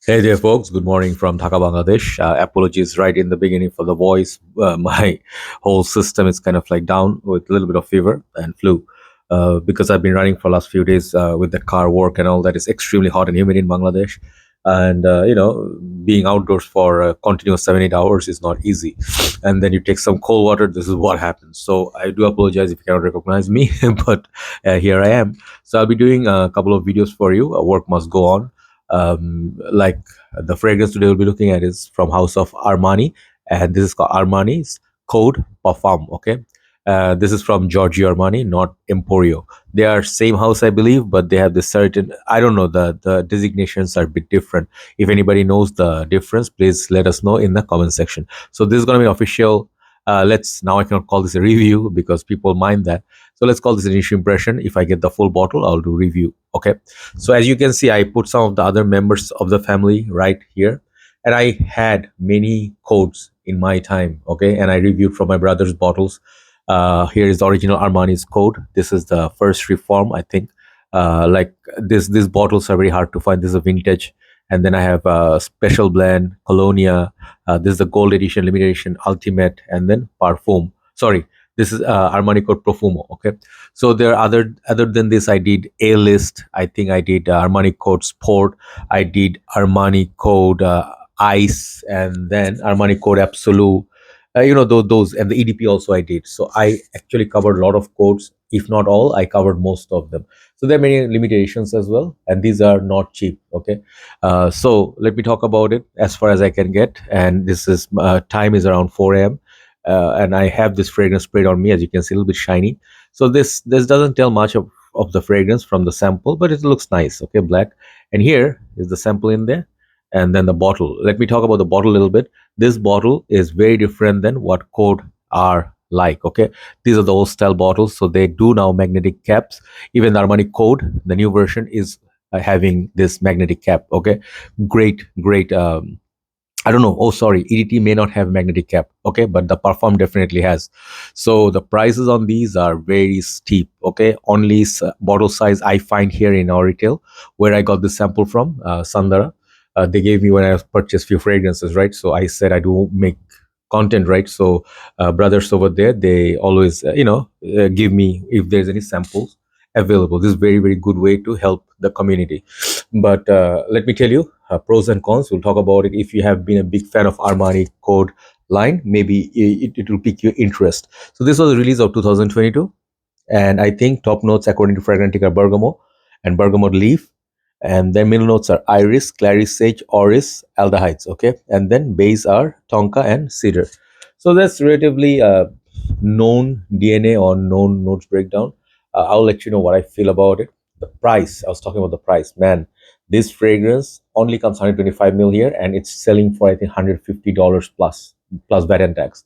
Hey there, folks. Good morning from Dhaka, Bangladesh. Apologies right in the beginning for the voice. My whole system is kind of like down with a little bit of fever and flu because I've been running for last few days with the car work and all that. Is extremely hot and humid in Bangladesh. And, being outdoors for continuous 7, 8 hours is not easy. And then you take some cold water. This is what happens. So I do apologize if you cannot recognize me, but here I am. So I'll be doing a couple of videos for you. Work must go on. Like the fragrance today we'll be looking at is from House of Armani, and this is called Armani's Code Parfum. Okay, this is from Giorgio Armani, not Emporio. They are same house, I believe, but they have this certain. I don't know. The designations are a bit different. If anybody knows the difference, please let us know in the comment section. So this is gonna be official. Let's now I cannot call this a review because people mind that. So let's call this an initial impression. If I get the full bottle, I'll do review. Okay. So as you can see, I put some of the other members of the family right here, and I had many codes in my time. Okay, and I reviewed from my brother's bottles. Here is the original Armani's code. This is the first reform, I think. Like these bottles are very hard to find. This is a vintage, and then I have a special blend, Colonia. This is the gold edition, limited edition, ultimate, and then Parfum. Sorry, this is Armani code Profumo. Okay, so there are other than this, I did A list. I think I did Armani code Sport. I did Armani code Ice, and then Armani code Absolute. Those and the EDP also I did. So I actually covered a lot of codes. If not all, I covered most of them. So there are many limitations as well, and these are not cheap. Okay, so let me talk about it as far as I can get. And this is time is around 4 a.m. And I have this fragrance sprayed on me, as you can see, a little bit shiny. So this doesn't tell much of the fragrance from the sample, but it looks nice. Okay, black. And here is the sample in there, and then the bottle. Let me talk about the bottle a little bit. This bottle is very different than what code are like. Okay, these are the old style bottles, so they do now magnetic caps. Even the Armani code, the new version, is having this magnetic cap. Okay, great. I don't know. Oh, sorry. EDT may not have magnetic cap. Okay, but the Parfum definitely has. So the prices on these are very steep. Okay, only bottle size I find here in our retail, where I got this sample from, Sandara. They gave me when I purchased few fragrances, right? So I said I do make content, right? So brothers over there, they always, give me if there's any samples available. This is very good way to help the community. But let me tell you, pros and cons. We'll talk about it. If you have been a big fan of Armani code line, maybe it will pique your interest. So this was the release of 2022, and I think top notes according to Fragrantica Bergamo and Bergamot leaf, and then middle notes are iris, claris sage, oris, aldehydes. Okay, and then base are tonka and cedar. So that's relatively known DNA or known notes breakdown. I'll let you know what I feel about it. The price, I was talking about the price, man. This fragrance only comes 125 mil here, and it's selling for I think $150 plus VAT and tax.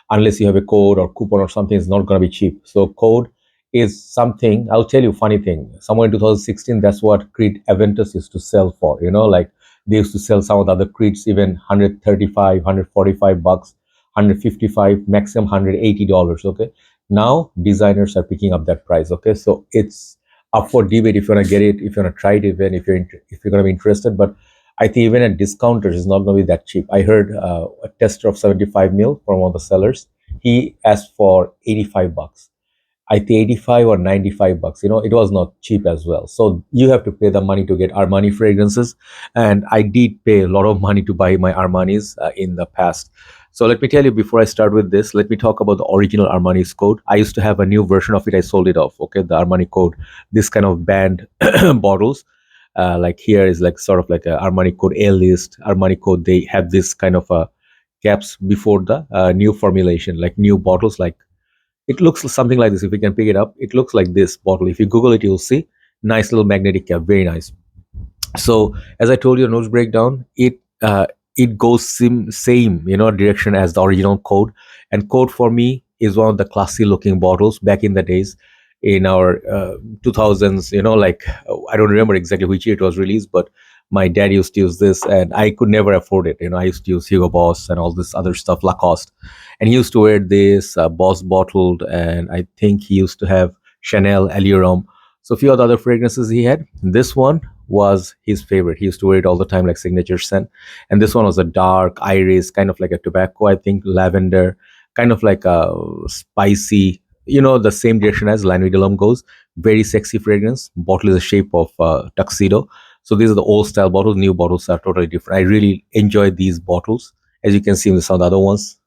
Unless you have a code or coupon or something, it's not going to be cheap. So code is something. I'll tell you a funny thing. Somewhere in 2016, that's what Creed Aventus used to sell for. Like they used to sell some of the other Creeds even 135, 145 bucks, 155, maximum $180. Okay. Now designers are picking up that price. Okay. So it's up for debate if you want to get it, if you want to try it, even if you're going to be interested. But I think even at discounters, it's not going to be that cheap. I heard a tester of 75 mil from one of the sellers. He asked for 85 bucks. I think 85 or 95 bucks. It was not cheap as well. So you have to pay the money to get Armani fragrances. And I did pay a lot of money to buy my Armanis in the past. So let me tell you, before I start with this, let me talk about the original Armani's code. I used to have a new version of it. I sold it off. Okay, the Armani code, this kind of band bottles. Like here is like sort of like a Armani code A list. Armani code, they have this kind of caps before the new formulation, like new bottles. Like it looks something like this. If you can pick it up, it looks like this bottle. If you Google it, you'll see nice little magnetic cap, very nice. So as I told you, notes breakdown, it goes same direction as the original code. And code for me is one of the classy looking bottles back in the days in our 2000s. Like I don't remember exactly which year it was released, but my dad used to use this, and I could never afford it. I used to use Hugo Boss and all this other stuff, Lacoste, and he used to wear this Boss bottled, and I think he used to have Chanel Allure. So a few of the other fragrances he had. This one was his favorite. He used to wear it all the time, like signature scent. And this one was a dark iris, kind of like a tobacco, I think, lavender, kind of like a spicy, the same direction as Lanvin de L'Homme goes. Very sexy fragrance. Bottle is the shape of tuxedo. So these are the old style bottles. New bottles are totally different. I really enjoy these bottles. As you can see in some of the other ones,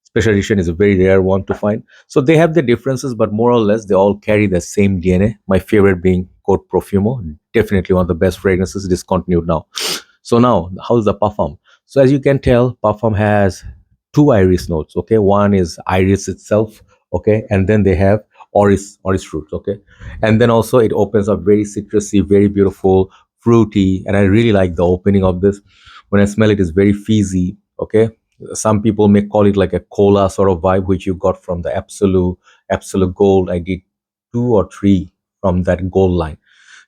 special edition is a very rare one to find. So they have the differences, but more or less they all carry the same DNA. My favorite being Cote Profumo, definitely one of the best fragrances, discontinued now. So now, how's the Parfum? So as you can tell, Parfum has two iris notes. Okay, one is iris itself. Okay, and then they have oris fruits. Okay, and then also it opens up very citrusy, very beautiful, fruity, and I really like the opening of this. When I smell it, it's very fizzy. Okay, some people may call it like a cola sort of vibe, which you got from the absolute gold. I did two or three from that gold line.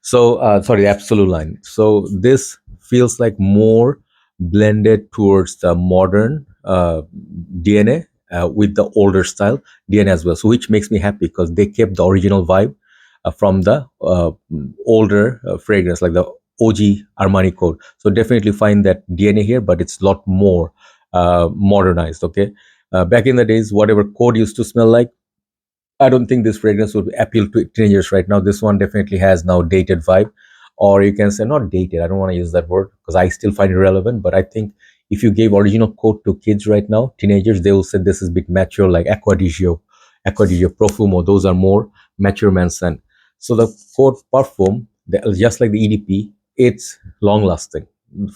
So sorry, the absolute line. So this feels like more blended towards the modern DNA with the older style DNA as well. So which makes me happy because they kept the original vibe from the older fragrance, like the OG Armani code. So definitely find that DNA here, but it's a lot more modernized. Okay, back in the days, whatever code used to smell like, I don't think this fragrance would appeal to teenagers right now. This one definitely has now dated vibe, or you can say not dated. I don't want to use that word because I still find it relevant. But I think if you gave original code to kids right now, teenagers, they will say this is a bit mature, like Aqua di Gio, Profumo. Those are more mature man scent. So the code Parfum, just like the EDP, it's long lasting.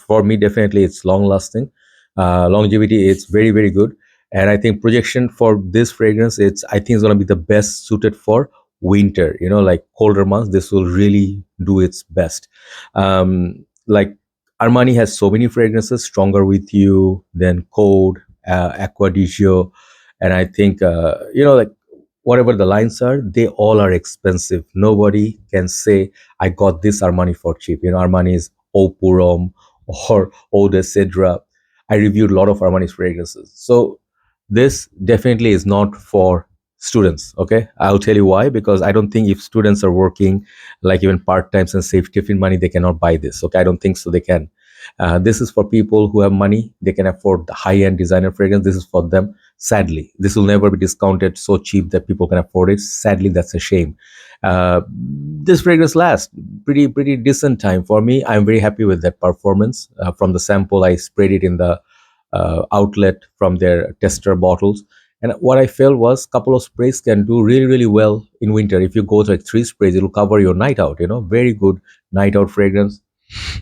For me, definitely, it's long lasting. Longevity, it's very very good, and I think projection for this fragrance, I think it's going to be the best suited for winter, like colder months. This will really do its best. Like Armani has so many fragrances, Stronger With You, then Code, Aqua di Gio, and I think like whatever the lines are, they all are expensive. Nobody can say I got this Armani for cheap. Armani is Eau Pour Homme or Eau de Cedra. I reviewed a lot of Armani's fragrances. So this definitely is not for students. Okay, I'll tell you why. Because I don't think if students are working like even part times and save tiffin money, they cannot buy this. Okay, I don't think so. They can. This is for people who have money. They can afford the high-end designer fragrance. This is for them. Sadly, this will never be discounted so cheap that people can afford it. Sadly, that's a shame. This fragrance lasts pretty decent time for me. I'm very happy with that performance. From the sample, I sprayed it in the outlet from their tester bottles. And what I felt was couple of sprays can do really, really well in winter. If you go to like three sprays, it will cover your night out, very good night out fragrance.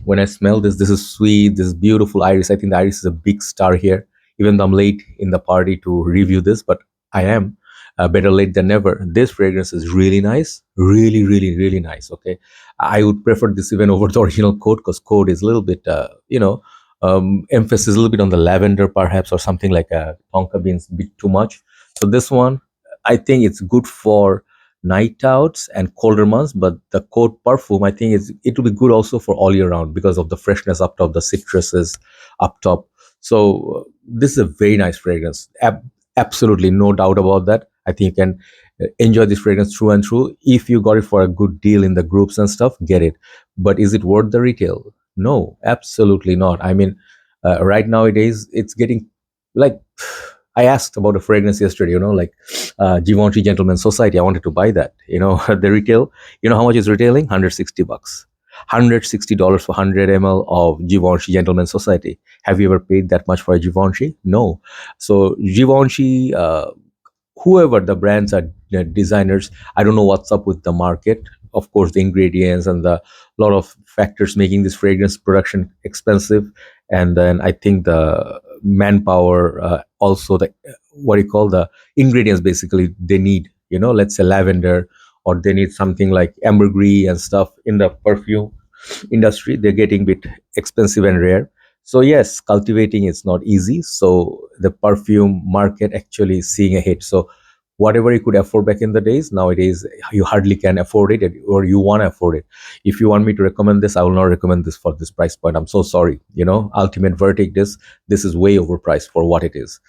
When I smell this is sweet, this is beautiful iris. I think the iris is a big star here, even though I'm late in the party to review this, but I am better late than never. This fragrance is really nice, really, really, really nice. Okay, I would prefer this even over the original Code because Code is a little bit, emphasis a little bit on the lavender perhaps, or something like a tonka beans, a bit too much. So this one, I think it's good for night outs and colder months, but the Code Perfume, I think it will be good also for all year round because of the freshness up top, the citruses up top. So this is a very nice fragrance. Absolutely no doubt about that. I think you can enjoy this fragrance through and through. If you got it for a good deal in the groups and stuff, get it. But is it worth the retail? No, absolutely not. I mean, right nowadays it's getting like, I asked about a fragrance yesterday, like Givenchy Gentleman Society. I wanted to buy that. The retail, how much is retailing? $160. $160 for 100 ml of Givenchy Gentleman Society. Have you ever paid that much for a Givenchy? No. So Givenchy, whoever the brands are, designers, I don't know what's up with the market. Of course, the ingredients and the lot of factors making this fragrance production expensive, and then I think the manpower, also the what do you call the ingredients basically they need. Let's say lavender, or they need something like ambergris and stuff in the perfume industry. They're getting a bit expensive and rare. So yes, cultivating is not easy. So the perfume market actually is seeing a hit. So whatever you could afford back in the days, nowadays you hardly can afford it, or you want to afford it. If you want me to recommend this, I will not recommend this for this price point. I'm so sorry. Ultimate verdict is this is way overpriced for what it is.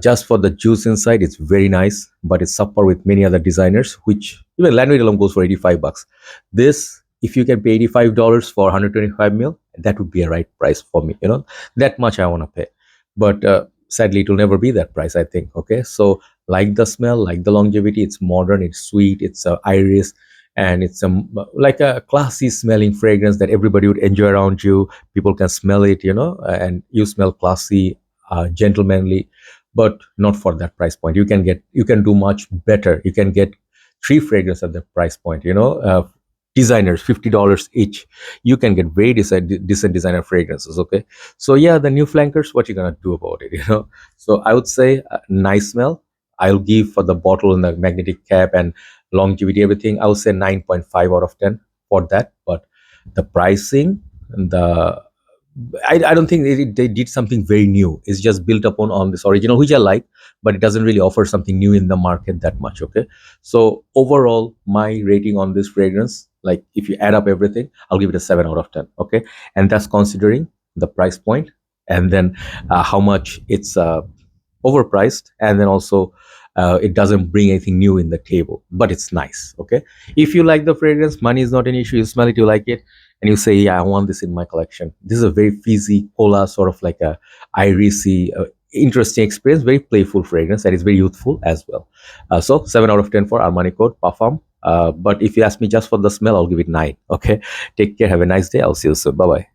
Just for the juice inside, it's very nice, but it's subpar with many other designers, which even Landry alone goes for 85 bucks. This, if you can pay $85 for 125 mil, that would be a right price for me. That much I want to pay. But sadly, it will never be that price, I think. Okay, so like the smell, like the longevity, it's modern, it's sweet, it's iris, and it's like a classy smelling fragrance that everybody would enjoy around you. People can smell it, and you smell classy, gentlemanly, but not for that price point. You can do much better. You can get three fragrances at that price point. Designers $50 each. You can get very decent designer fragrances. Okay, so yeah, the new flankers. What you gonna do about it? So I would say nice smell. I'll give for the bottle and the magnetic cap and longevity, everything. I would say 9.5 out of 10 for that. But the pricing and I don't think they did something very new. It's just built upon on this original, which I like, but it doesn't really offer something new in the market that much. Okay, so overall, my rating on this fragrance, like if you add up everything, I'll give it a 7 out of 10. Okay, and that's considering the price point, and then how much it's overpriced, and then also it doesn't bring anything new in the table, but it's nice. Okay, if you like the fragrance, money is not an issue. You smell it, you like it, and you say, yeah, I want this in my collection. This is a very fizzy cola, sort of like a irisy, interesting experience, very playful fragrance that is very youthful as well. So 7 out of 10 for Armani code Parfum. But if you ask me just for the smell, I'll give it 9. Okay, take care, have a nice day, I'll see you soon, bye bye.